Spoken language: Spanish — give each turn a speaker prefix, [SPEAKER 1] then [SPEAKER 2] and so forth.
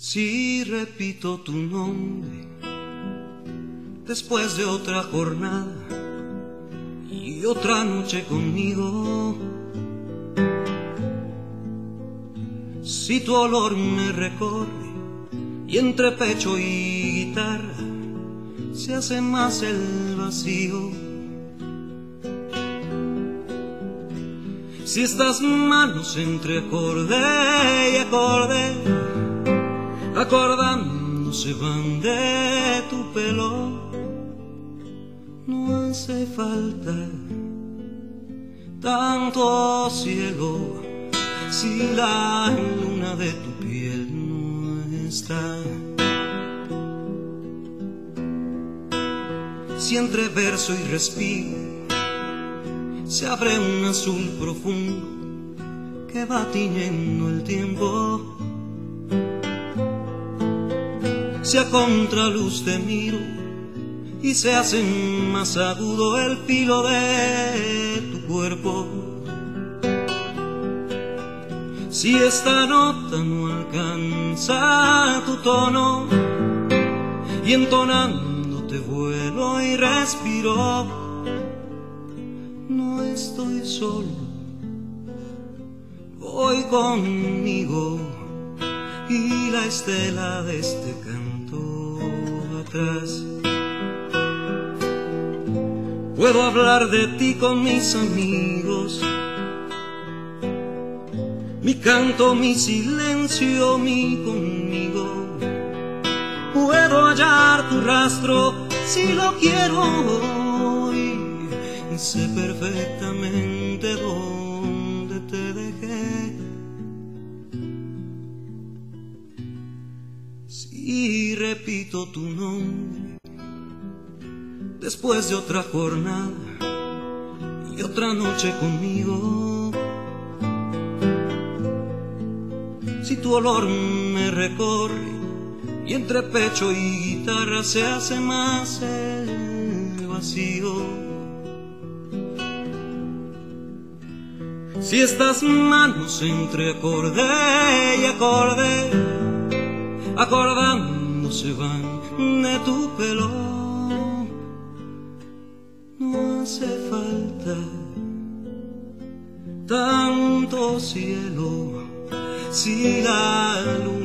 [SPEAKER 1] Si repito tu nombre después de otra jornada y otra noche conmigo, si tu olor me recorre y entre pecho y guitarra se hace más el vacío, si estas manos entre acorde y acorde acordándose van de tu pelo, no hace falta tanto cielo si la luna de tu piel no está. Si entre verso y respiro se abre un azul profundo que va tiñendo el tiempo, si a contraluz te miro y se hace más agudo el filo de tu cuerpo, si esta nota no alcanza tu tono y entonándote vuelo y respiro, no estoy solo, voy conmigo y la estela de este canto atrás. Puedo hablar de ti con mis amigos, mi canto, mi silencio, mi conmigo. Puedo hallar tu rastro si lo quiero y sé perfectamente dónde te dejé. Si repito tu nombre después de otra jornada y otra noche conmigo, si tu olor me recorre y entre pecho y guitarra se hace más el vacío, si estas manos entre acorde y acorde acordándose van de tu pelo, no hace falta tanto cielo si la luna